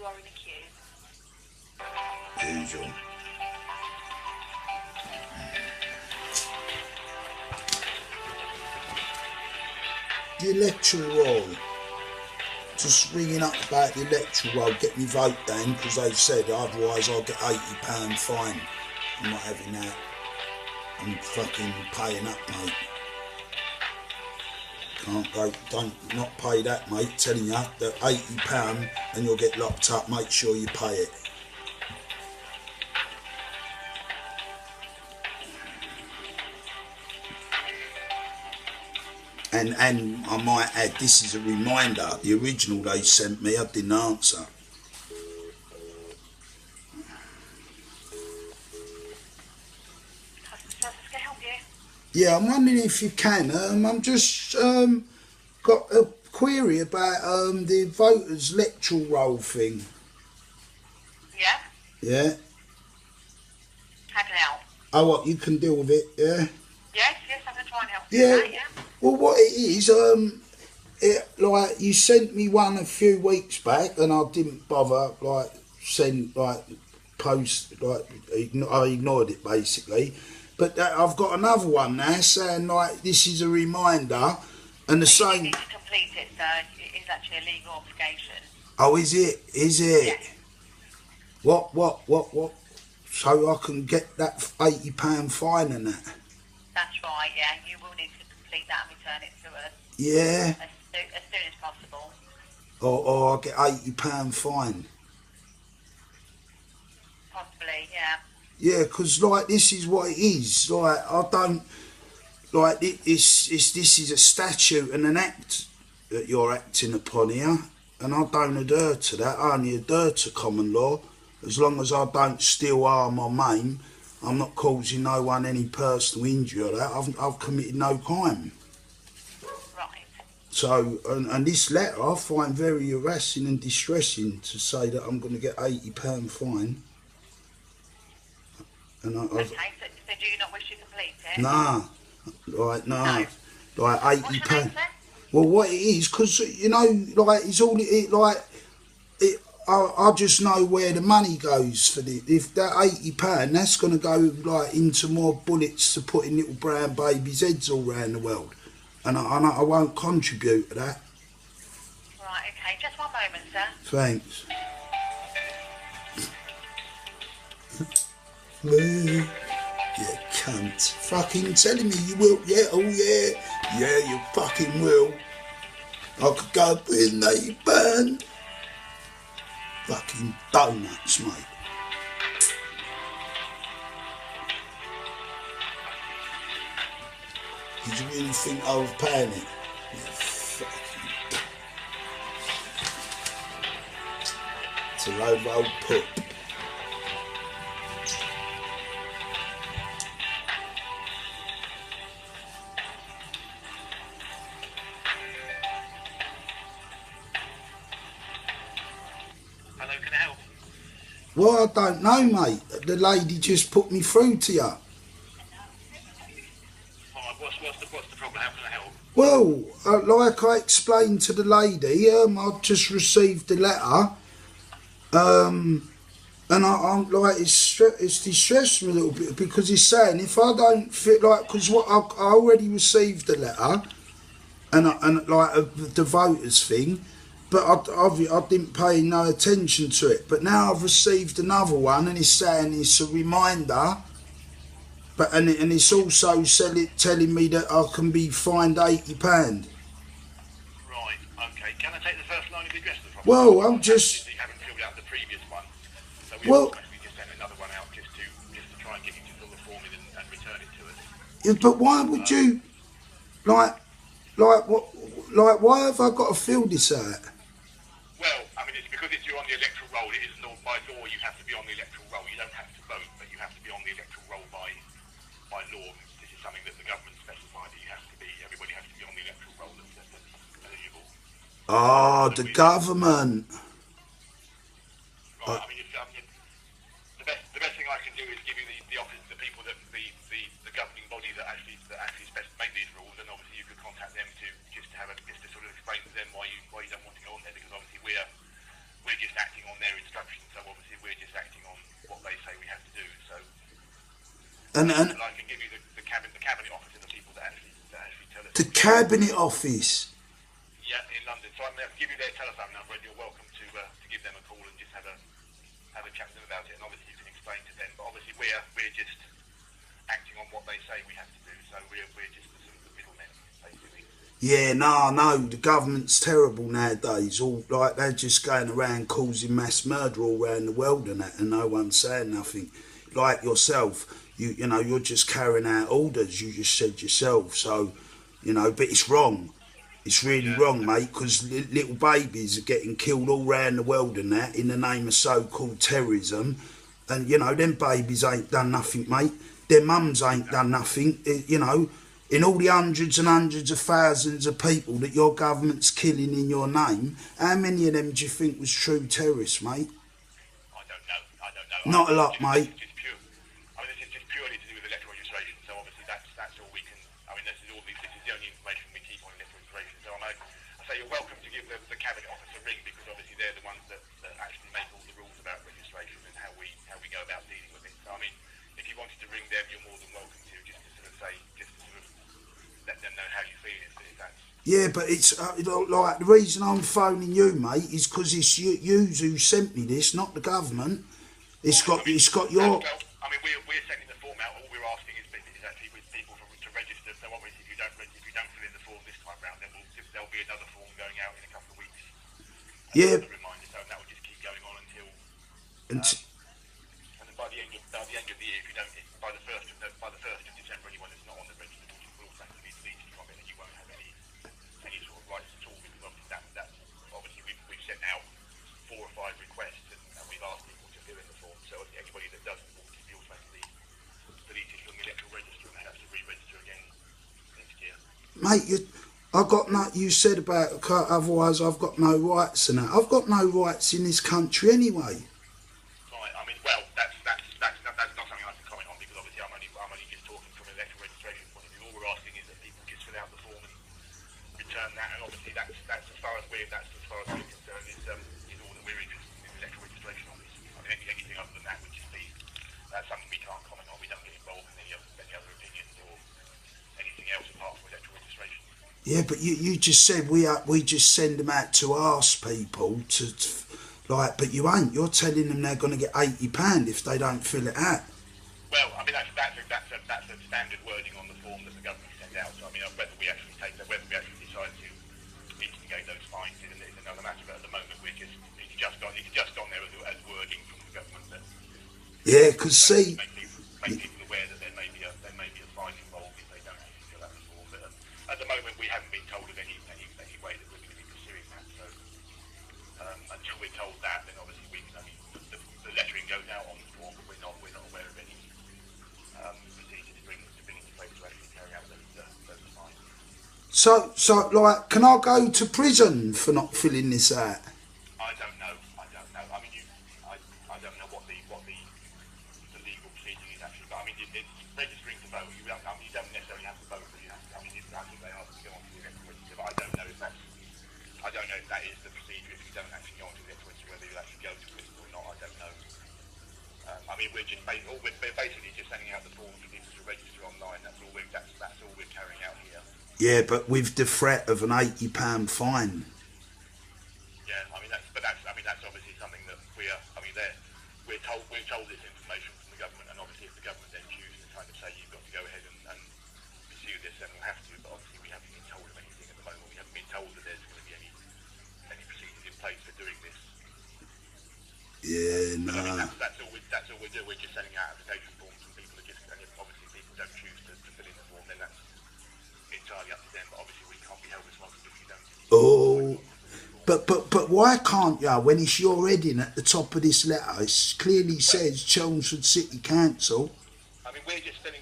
are in a queue. Usual. The electoral roll. Just ringing up about the electoral roll, get me vote down, because they've said otherwise I'll get £80 fine. I'm not having that. I'm fucking paying up, mate. Can't go, don't not pay that, mate. Telling you that £80 and you'll get locked up. Make sure you pay it. And I might add, this is a reminder. The original they sent me, I didn't answer. Yeah, I'm wondering if you can. I'm just got a query about the voters' electoral roll thing. Yeah? Yeah? How can I help? Oh, what, you can deal with it, yeah? Yes, I can try and help you Yeah. with that, yeah? Well, what it is, like, you sent me one a few weeks back and I didn't bother, like, send, like, post, like, I ignored it, basically. But I've got another one now saying, like, this is a reminder, and the same... You need to complete it, sir. It is actually a legal obligation. Oh, is it? Is it? Yes. What? So I can get that £80 fine and that? That's right, yeah. You will need to complete that and return it to us. Yeah? As soon as possible. Or I'll get £80 fine? Possibly, yeah. Yeah, because, like, this is what it is. Like, I don't... Like, this is a statute and an act that you're acting upon here, and I don't adhere to that. I only adhere to common law. As long as I don't steal, harm or maim, I'm not causing no one any personal injury or that. I've committed no crime. Right. So, and this letter I find very harassing and distressing, to say that I'm going to get £80 fine. And Okay, so do you not wish to complete it? Nah, like, nah, No. like What's £80. your name, sir? Well, what it is, because, you know, like, it's all it, like, it, I just know where the money goes for this. If that £80, that's going to go, like, into more bullets to put in little brown babies' heads all around the world. And I won't contribute to that. Right, okay, just one moment, sir. Thanks. You cunt. Fucking telling me you will. Yeah, oh yeah. Yeah, you fucking will. I could go with an £80. Fucking donuts, mate. Did you really think I was paying it? Yeah, fucking... It's a load of old poop. Hello, can I help? Well, I don't know, mate. The lady just put me through to you. Alright, what's the problem? How can I help? Well, like I explained to the lady, I just received the letter, and I'm like, it's distressed me a little bit, because he's saying if I don't fit, like, because what I already received the letter, and like the voters thing, but I didn't pay no attention to it. But now I've received another one, and it's saying it's a reminder. But and it's also telling me that I can be fined £80. Right, okay. Can I take the first line of the address of the property? Well, I'm just... You haven't filled out the previous one, so we automatically just sent another one out just to try and get you to fill the form in and return it to us. Yeah, but why would you... Like, why have I got to fill this out? Well, I mean, it's because you're on the electoral roll. It is by law you have to be on the electoral roll. You don't have to vote, but you have to be on the electoral roll by law. This is something that the government specified, that you have to be, everybody has to be on the electoral roll that's eligible. Oh, the government. Right, I mean, the best thing I can do is give you the office, the people that the governing body that actually make these rules, and obviously you could contact them to sort of explain to them why you don't want to go on there, because obviously we're just acting on their And I can give you the cabinet office and the people that actually tell us. the cabinet office. Yeah, in London. So I'm going to give you their telephone number, and you're welcome to give them a call and just have a chat with them about it. And obviously you can explain to them. But obviously we're just acting on what they say we have to do. So we're just the sort of the middlemen, basically. Yeah, no, the government's terrible nowadays. All like they're just going around causing mass murder all around the world and that, and no one's saying nothing. Like yourself, you know, you're just carrying out orders. You just said yourself, so you know, but it's wrong. It's really wrong, mate, because little babies are getting killed all around the world and that in the name of so-called terrorism, and you know, them babies ain't done nothing, mate. Their mums ain't done nothing, you know. In all the hundreds and hundreds of thousands of people that your government's killing in your name, how many of them do you think was true terrorists, mate? I don't know. Not a lot, mate. This is just purely to do with electoral registration. So obviously that's all we can. I mean, this is the only information we keep on electoral registration. So I say you're welcome to give the cabinet office a ring, because obviously they're the ones that actually make all the rules about registration and how we go about dealing with it. So I mean, if you wanted to ring them, you're more than welcome to, just to sort of say, just to sort of let them know how you feel. If that's Yeah, but it's like the reason I'm phoning you, mate, is because it's you who sent me this, not the government. It's got your. I mean, we're sending the form out. All we're asking is actually with people to register. So obviously, if you don't fill in the form this time round, then there'll be another form going out in a couple of weeks. Yeah. As a reminder, so that will just keep going on until. And then by the end of the year, if you don't, by the first of December, anyone that's not on the register will automatically be deleted from it, and you won't have any sort of rights at all, because obviously we've sent out 4 or 5 requests, and we've asked people to fill in the form. So anybody that doesn't will be automatically deleted from the electoral register, and they have to re-register again next year. Mate, I got no. You said about otherwise I've got no rights and that. I've got no rights in this country anyway. Right. I mean, well, that's not something I can comment on, because obviously I'm only just talking from an electoral registration point of view. All we're asking is that people just fill out the form and return that, and obviously that's as far as we're concerned is all that we're interested in electoral registration on this. I mean, anything other than that would just be that's something we can't comment on. We don't get involved in any other opinions or anything else apart from electoral registration. Yeah, but you just said we just send them out to ask people to like, but you ain't. You're telling them they're going to get £80 if they don't fill it out. Well, I mean that's a standard wording on the form that the government sends out. So I mean, whether we actually decide to instigate those fines is another matter. But at the moment, it's just gone there as wording from the government. That Yeah, because see. Make people aware that there may be a fine involved if they don't actually fill out the form. But at the moment, we haven't been told of any way that we're going to be pursuing that. So until we're told that, then obviously we can only the lettering goes out on the form, but we're not aware of any procedure to bring into place to actually carry out those fines. So like, can I go to prison for not filling this out? I don't know. I mean, I don't know what the legal procedure is actually. But I mean, it's registering to vote. You don't necessarily have to vote, but you have to. I mean, I think they ask to go onto the electoral register, but I don't know if that is the procedure. If you don't actually go onto the electoral register, whether you actually go to prison or not, I don't know. I mean, we're basically just sending out the form for people to register online. That's all we're carrying out here. Yeah, but with the threat of an £80 fine. Yeah, I mean that's obviously something that we're told this information from the government, and obviously if the government then chooses to kind of say you've got to go ahead and pursue this, then we'll have to. But obviously we haven't been told of anything at the moment. We haven't been told that there's going to be any procedures in place for doing this. Yeah, no. I mean, that's all we do. We're just sending out application forms, and people are and if obviously people don't choose to fill in the form, then that's entirely up to them. But obviously we can't be held responsible if you don't. Oh, but why can't you? When it's your heading at the top of this letter, it clearly says Chelmsford City Council. I mean, we're just sending.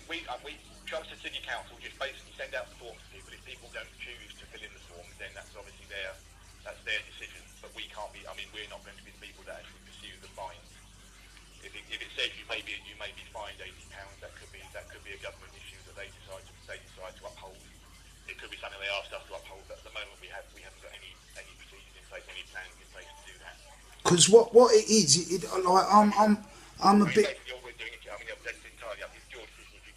Chelmsford City Council just basically send out the forms to people. If people don't choose to fill in the form, then that's obviously their decision. But we can't be. I mean, we're not going to be the people that actually pursue the fines. If it says you may be fined £80, that could be a government issue that they decide to uphold. It could be something they asked us to uphold, but at the moment we haven't got any procedures in place, any plans in place to do that. Because what it is, like I'm a bit. Basically, all we're doing, I mean, that's entirely up to George. If you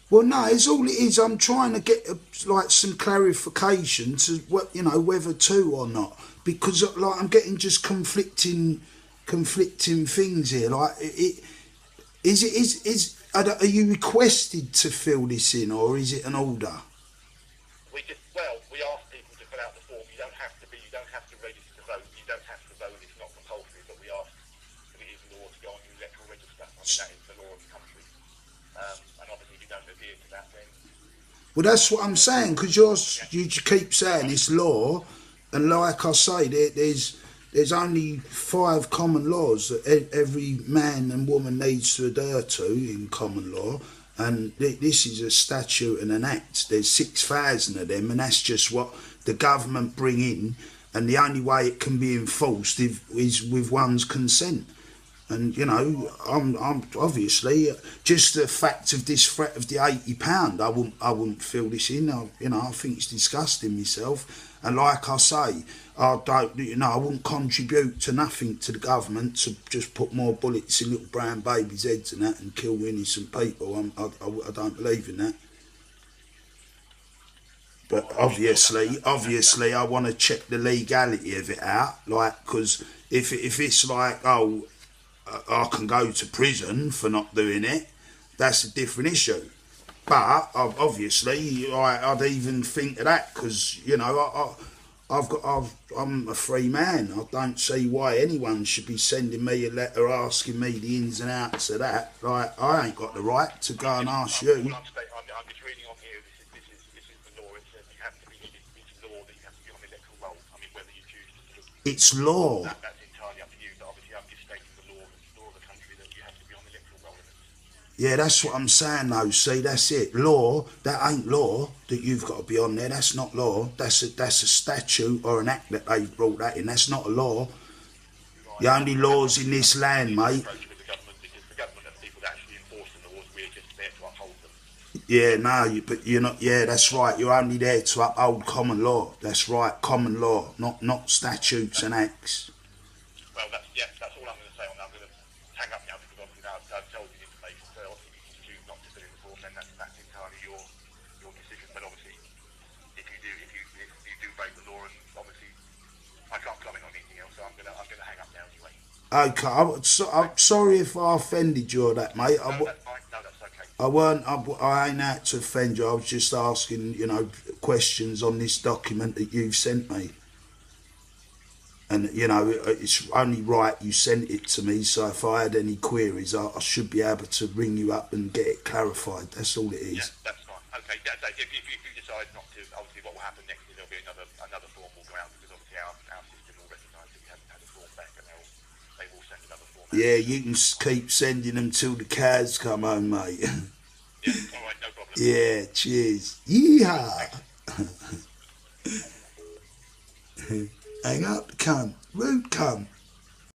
Well, no, it's all it is. I'm trying to get like some clarification to what whether to or not, because like I'm getting just conflicting things here. Like are you requested to fill this in, or is it an order? We ask people to fill out the form. You don't have to register to vote. You don't have to vote. It's not compulsory, but we ask that it is law to go on the electoral register. I mean, that is the law of the country. And obviously, if you don't adhere to that, then. Well, that's what I'm saying, because you keep saying it's law, and like I say, there's only 5 common laws that every man and woman needs to adhere to in common law, and this is a statute and an act. There's 6,000 of them, and that's just what the government bring in, and the only way it can be enforced is with one's consent. And I'm obviously just the fact of this threat of the £80. I wouldn't fill this in. I think it's disgusting myself. And like I say, I don't. I wouldn't contribute to nothing to the government to just put more bullets in little brown babies' heads and that and kill innocent people. I don't believe in that. But obviously, I want to check the legality of it out. Like, because if it's like, oh, I can go to prison for not doing it, that's a different issue. But obviously, I'd even think of that, because I'm a free man. I don't see why anyone should be sending me a letter asking me the ins and outs of that. Like, I ain't got the right to go and ask you. I'm just reading on here. This is the law. It says you have to be. It's law that you have to be on the electoral roll. I mean, whether you choose to. It's law. That's entirely up to you. But obviously, I'm just stating the law of the country that you have to be on the electoral roll. Yeah, that's what I'm saying though. See, that's it. Law, that ain't law that you've got to be on there. That's not law. That's a statute or an act that they've brought that in. That's not a law. Right. The only laws in this land, mate. Because the government are people that actually enforce the laws. We're just there to uphold them. Yeah, no, but you're not. Yeah, that's right. You're only there to uphold common law. That's right, common law, not statutes and acts. Well, that's all I'm going to say on that. I'm going to hang up now because obviously now I've told you the information. So obviously, if you choose not to fill in the form, then that's entirely your decision. But obviously, if you do break the law, and obviously I can't comment on anything else, so I'm going to hang up now anyway. Okay, I'm sorry if I offended you or that, mate. No, that's fine. No, that's okay. I ain't out to offend you. I was just asking, questions on this document that you've sent me. And, it's only right you sent it to me, so if I had any queries, I should be able to ring you up and get it clarified. That's all it is. Yeah, that's fine. Okay, if you decide not to, obviously what will happen next is there'll be another form will go out, because obviously our system will recognise that we haven't had a form back, and they will send another form out. Yeah, you can keep sending them till the cows come home, mate. Yeah, all right, no problem. Yeah, cheers. Yeehaw! Hang up, cunt. Rude cunt.